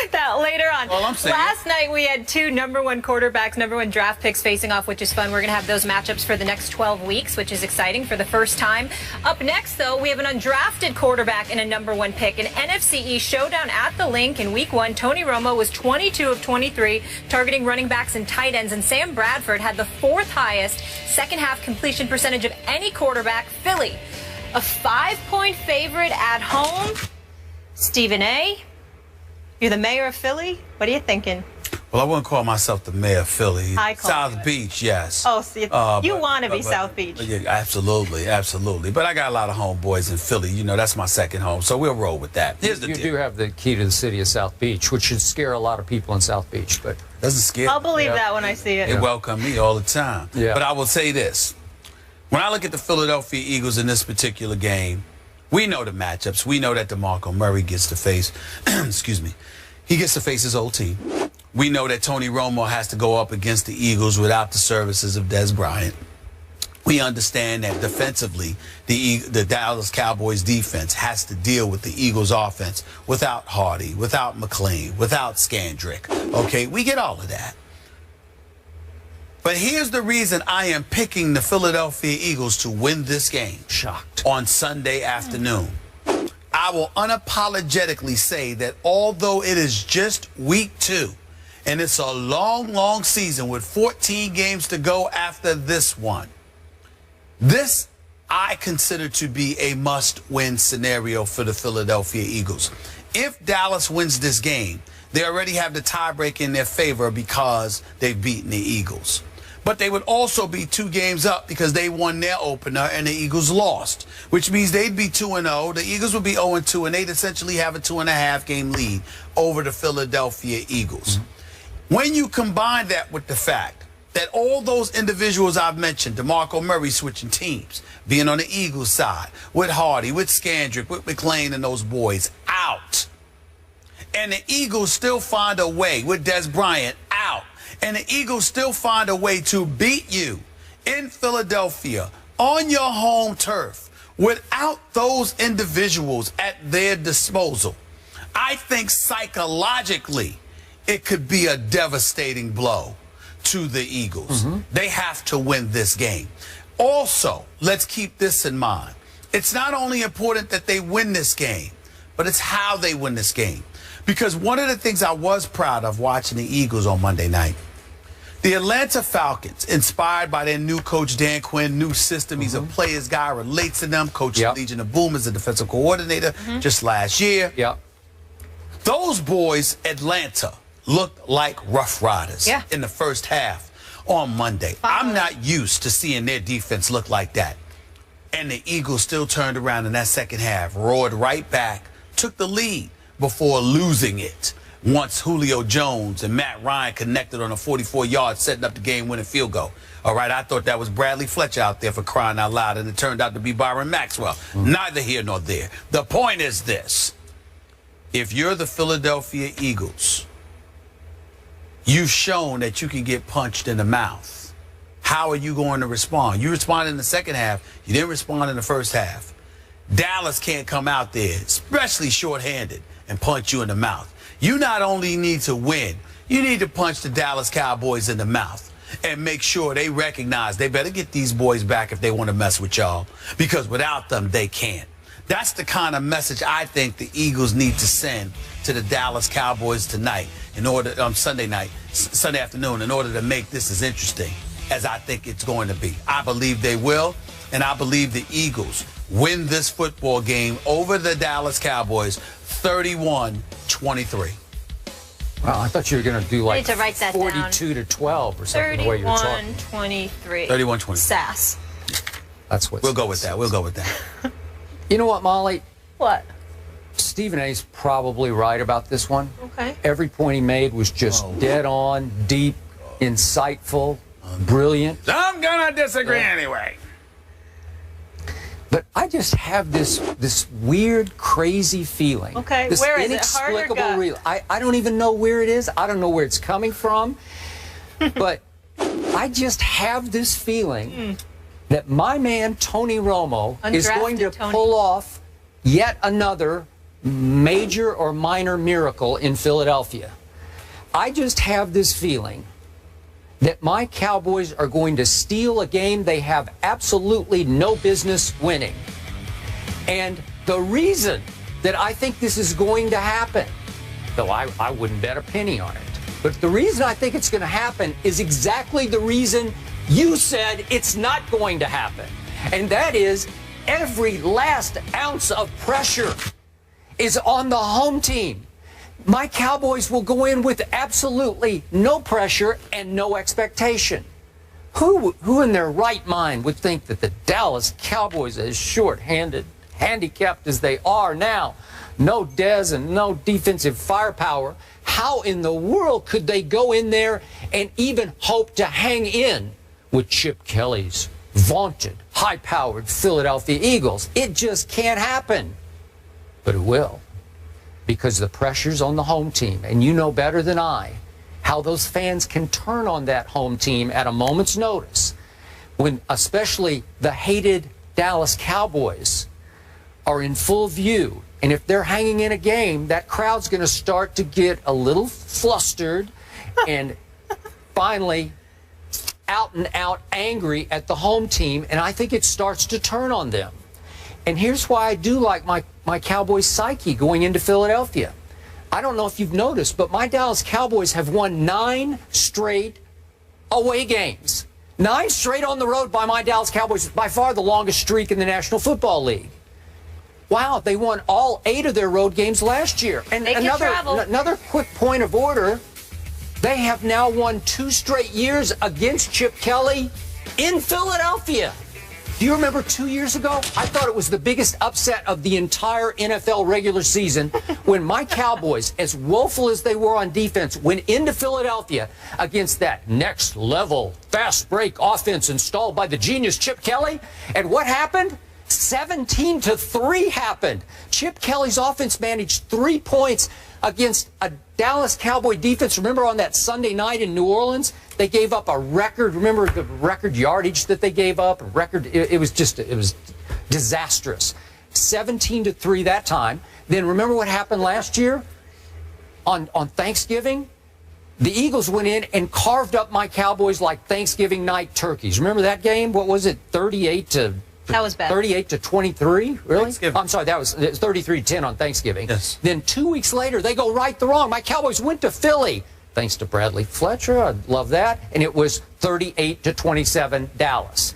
at that later on. Well, I'm saying. Last night we had two #1 quarterbacks, #1 draft picks facing off, which is fun. We're going to have those matchups for the next 12 weeks, which is exciting for the first time. Up next, though, we have an undrafted quarterback and a #1 pick. An NFC East showdown at the Link in Week 1. Tony Romo was 22 of 23, targeting running backs and tight ends, and Sam Bradford had the 4th highest second-half completion percentage of any quarterback. Philly, a 5-point favorite at home. Stephen A., you're the mayor of Philly. What are you thinking? Well, I wouldn't call myself the mayor of Philly. South Beach, yes. Oh, see, you want to be South Beach. Yeah, absolutely, absolutely. But I got a lot of homeboys in Philly. You know, that's my second home, so we'll roll with that. Here's the deal. You do have the key to the city of South Beach, which should scare a lot of people in South Beach, but doesn't scare. I'll believe that when I see it. They welcome me all the time. Yeah. But I will say this. When I look at the Philadelphia Eagles in this particular game, we know the matchups. We know that DeMarco Murray gets to face, excuse me, he gets to face his old team. We know that Tony Romo has to go up against the Eagles without the services of Dez Bryant. We understand that defensively, the Dallas Cowboys defense has to deal with the Eagles offense without Hardy, without McLean, without Scandrick. Okay, we get all of that. But here's the reason I am picking the Philadelphia Eagles to win this game. Shocked. On Sunday afternoon. I will unapologetically say that although it is just week 2, and it's a long, long season with 14 games to go after this one, this I consider to be a must-win scenario for the Philadelphia Eagles. If Dallas wins this game, they already have the tiebreak in their favor because they've beaten the Eagles. But they would also be 2 games up because they won their opener and the Eagles lost, which means they'd be 2-0. The Eagles would be 0-2, and they'd essentially have a 2.5-game lead over the Philadelphia Eagles. Mm-hmm. When you combine that with the fact that all those individuals I've mentioned, DeMarco Murray switching teams, being on the Eagles side, with Hardy, with Scandrick, with McLean and those boys out, and the Eagles still find a way with Dez Bryant out, and the Eagles still find a way to beat you in Philadelphia on your home turf without those individuals at their disposal, I think psychologically it could be a devastating blow to the Eagles. Mm-hmm. They have to win this game. Also, let's keep this in mind. It's not only important that they win this game, but it's how they win this game. Because one of the things I was proud of watching the Eagles on Monday night, the Atlanta Falcons, inspired by their new coach, Dan Quinn, new system. He's a player's guy, relates to them. Coach Legion of Boom is the defensive coordinator just last year. Those boys, Atlanta, looked like Rough Riders in the first half on Monday. I'm not used to seeing their defense look like that. And the Eagles still turned around in that second half, roared right back, took the lead before losing it once Julio Jones and Matt Ryan connected on a 44-yard, setting up the game-winning field goal. All right, I thought that was Bradley Fletcher out there for crying out loud, and it turned out to be Byron Maxwell. Neither here nor there. The point is this. If you're the Philadelphia Eagles, you've shown that you can get punched in the mouth. How are you going to respond? You responded in the second half. You didn't respond in the first half. Dallas can't come out there, especially shorthanded, and punch you in the mouth. You not only need to win, you need to punch the Dallas Cowboys in the mouth and make sure they recognize they better get these boys back if they want to mess with y'all, because without them, they can't. That's the kind of message I think the Eagles need to send to the Dallas Cowboys tonight, in order, Sunday afternoon, in order to make this as interesting as I think it's going to be. I believe they will, and I believe the Eagles win this football game over the Dallas Cowboys 31-23. Wow, I thought you were going to do like 42-12 or something, the way you were talking. 31-23. 31-23. Sass. That's what. We'll go with that. We'll go with that. You know what, Molly? What? Stephen A's probably right about this one. Okay. Every point he made was just dead on, deep, insightful, brilliant. I'm going to disagree anyway. But I just have this weird, crazy feeling. Okay, this where is it? Heart or gut? I don't even know where it is. I don't know where it's coming from. But I just have this feeling that my man, Tony Romo, is going to pull off yet another major or minor miracle in Philadelphia. I just have this feeling that my Cowboys are going to steal a game they have absolutely no business winning. And the reason that I think this is going to happen, though I wouldn't bet a penny on it, but the reason I think it's going to happen is exactly the reason you said it's not going to happen. And that is every last ounce of pressure is on the home team. My Cowboys will go in with absolutely no pressure and no expectation. Who in their right mind would think that the Dallas Cowboys, as short-handed, handicapped as they are now, no Dez and no defensive firepower, how in the world could they go in there and even hope to hang in with Chip Kelly's vaunted, high-powered Philadelphia Eagles? It just can't happen. But it will, because the pressure's on the home team. And you know better than I how those fans can turn on that home team at a moment's notice, when especially the hated Dallas Cowboys are in full view. And if they're hanging in a game, that crowd's going to start to get a little flustered and finally out and out angry at the home team. And I think it starts to turn on them. And here's why I do like my Cowboys psyche going into Philadelphia. I don't know if you've noticed, but my Dallas Cowboys have won 9 straight away games. 9 straight on the road by my Dallas Cowboys, by far the longest streak in the National Football League. Wow, they won all 8 of their road games last year. And another quick point of order, they have now won 2 straight years against Chip Kelly in Philadelphia. Do you remember 2 years ago? I thought it was the biggest upset of the entire NFL regular season when my Cowboys, as woeful as they were on defense, went into Philadelphia against that next level fast break offense installed by the genius Chip Kelly. And what happened? 17-3 happened. Chip Kelly's offense managed 3 points against a Dallas Cowboy defense. Remember on that Sunday night in New Orleans, they gave up a record. Remember the record yardage that they gave up? It was disastrous. 17-3 that time. Then remember what happened last year on Thanksgiving? The Eagles went in and carved up my Cowboys like Thanksgiving night turkeys. Remember that game? What was it? 38-23, really? I'm sorry, it was 33-10 on Thanksgiving. Yes. Then 2 weeks later, they go right the wrong. My Cowboys went to Philly, thanks to Bradley Fletcher. I love that. And it was 38-27 Dallas.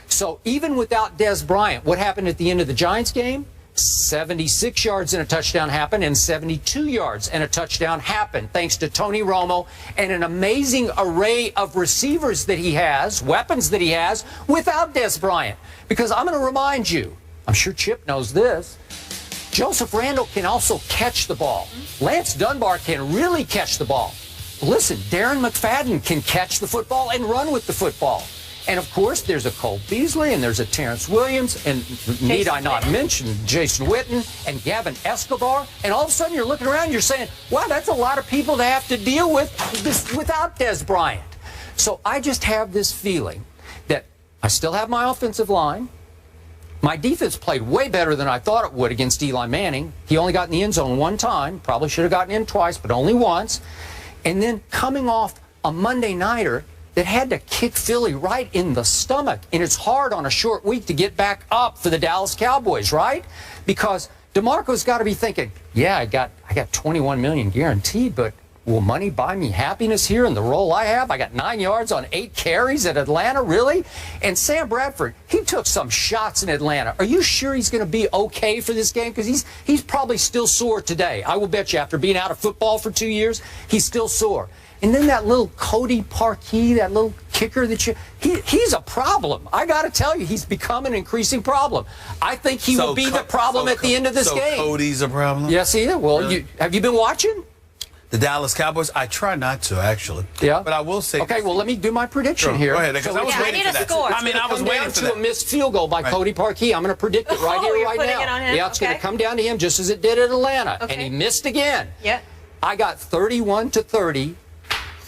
So even without Dez Bryant, what happened at the end of the Giants game? 76 yards and a touchdown happened, and 72 yards and a touchdown happened, thanks to Tony Romo and an amazing array of receivers that he has, weapons that he has, without Dez Bryant. Because I'm going to remind you, I'm sure Chip knows this, Joseph Randle can also catch the ball. Lance Dunbar can really catch the ball. Listen, Darren McFadden can catch the football and run with the football. And, of course, there's a Cole Beasley, and there's a Terrence Williams, and need I not mention Jason Witten and Gavin Escobar. And all of a sudden you're looking around and you're saying, wow, that's a lot of people to have to deal with this without Dez Bryant. So I just have this feeling that I still have my offensive line. My defense played way better than I thought it would against Eli Manning. He only got in the end zone 1 time. Probably should have gotten in twice, but only once. And then coming off a Monday nighter that had to kick Philly right in the stomach. And it's hard on a short week to get back up for the Dallas Cowboys, right? Because DeMarco's got to be thinking, yeah, I got $21 million guaranteed, but will money buy me happiness here in the role I have? I got 9 yards on 8 carries at Atlanta, really? And Sam Bradford, he took some shots in Atlanta. Are you sure he's going to be okay for this game? Because he's probably still sore today. I will bet you after being out of football for 2 years, he's still sore. And then that little Cody Parkey, that little kicker that he's a problem. I got to tell you, he's become an increasing problem. I think he will be the problem at the end of this game. So Cody's a problem? Yes, he is. Well, really? Have you been watching the Dallas Cowboys? I try not to, actually. Yeah. But I will say. Okay, well, let me do my prediction here. Go ahead, because I was waiting for that. Score. I mean, I was waiting for that. To a missed field goal by Cody Parkey. I'm going to predict it right here, right now. It on him? Yeah, it's going to come down to him just as it did at Atlanta. And he missed again. Yeah. I got 31-30.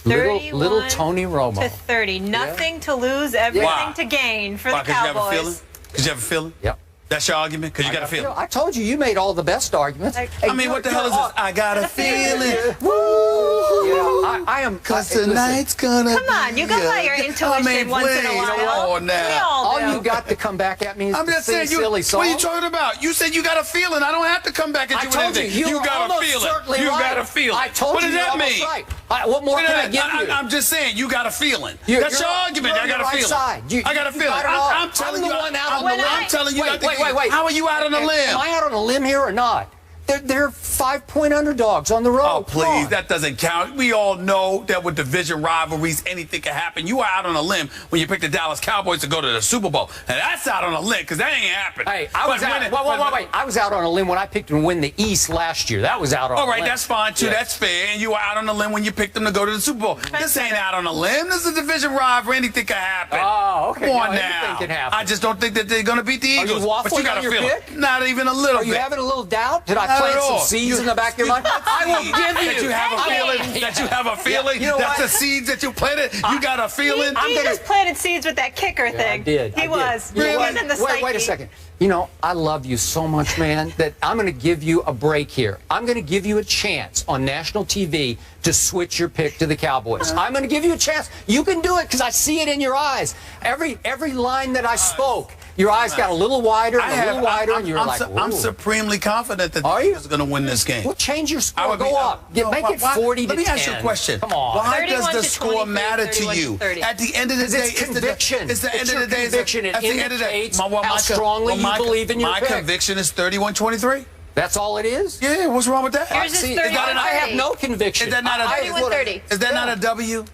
Little Tony Romo. To 30. Nothing to lose, everything to gain for the Cowboys. Because you have a feeling? Yep. That's your argument? Because you got a feeling. I told you made all the best arguments. I mean, what the hell is this? I got a feeling. Woo! Yeah, I am. Because tonight's gonna Come on, you gotta let your intuition once in a while. Come on now. We all do. All you got to come back at me is I'm to just sing saying, silly songs. what are you talking about? You said you got a feeling. I don't have to come back at you I with told anything. you got a almost feeling. certainly You right. got a feeling. I told what you does that almost mean? right. What more can I give you? I'm just saying, you got a feeling. You're That's your argument. you're I got on a the right feeling. side. I got a feeling. got it all. I'm telling I'm you. the one out on the limb. I'm telling you. Wait. How are you out on a limb? Am I out on a limb here or not? They're 5-point underdogs on the road. Oh, please, that doesn't count. We all know that with division rivalries, anything can happen. You are out on a limb when you pick the Dallas Cowboys to go to the Super Bowl. And that's out on a limb because that ain't happening. Hey, I was out. Wait. I was out on a limb when I picked them to win the East last year. That was out on a limb. All right, that's fine, too. Yeah. That's fair. And you were out on a limb when you picked them to go to the Super Bowl. This ain't out on a limb. This is a division rivalry. Anything can happen. Oh, okay. Come on No, now. anything can happen. I just don't think that they're going to beat the Eagles. you waffling but you got on a your feeling. pick? Not even a little Are you bit. having a little doubt? Did I Not plant at some all. seeds in the back of your mind? I will give you. That you have a feeling. That you have a feeling. You know That's what? the seeds that you planted. You got a feeling. He just planted seeds with that kicker thing. I did. He was. You know He what? was in the Wait psyche. a second. You know, I love you so much, man, that I'm going to give you a break here. I'm going to give you a chance on national TV to switch your pick to the Cowboys. I'm going to give you a chance. You can do it because I see it in your eyes. Every line that I spoke, your eyes got a little wider and a little wider, and you're like, I'm supremely confident that the Eagles are going to win this game. Well, change your score. Go up. Make it 40 to 10. Let me ask you a question. Come on. Why does the 31 to score 23, matter to 31 you? to 30. At the end of the day, It's conviction. It's the end your of the day. conviction. It At the end of the day, indicates how strongly you believe in your my pick. conviction is 31-23. That's all it is? Yeah, what's wrong with that? Yours is See, 31-30. I have no conviction. Is that not a 31-30. Is that not a W?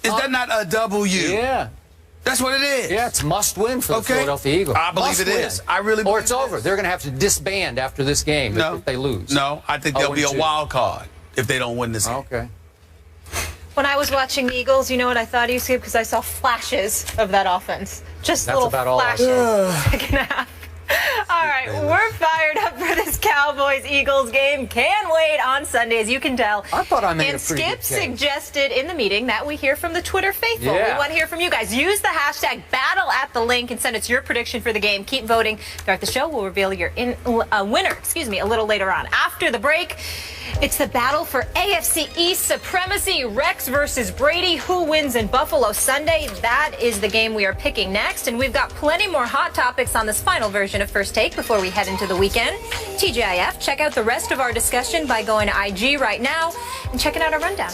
Is that not a W? Yeah. That's what it is. Yeah, it's must win for the Okay. Philadelphia Eagles. I believe Must it win. is. I really Or believe it's it over. is. They're going to have to disband after this game if they lose. No, I think there'll be a 0-2. wild card if they don't win this game. Okay. When I was watching the Eagles, you know what I thought, you see, because I saw flashes of that offense. Just That's little about all I flashes. Second half. All right, we're fired up for this Cowboys-Eagles game. Can't wait on Sunday, as you can tell. I thought I made and a pretty Skip good case. suggested in the meeting that we hear from the Twitter faithful. Yeah. We want to hear from you guys. Use the hashtag battle at the link and send us your prediction for the game. Keep voting throughout the show. We'll reveal your winner, a little later on. After the break, it's the battle for AFC East supremacy. Rex versus Brady. Who wins in Buffalo Sunday? That is the game we are picking next. And we've got plenty more hot topics on this final version of First Take before we head into the weekend. TGIF, check out the rest of our discussion by going to IG right now and checking out our rundown.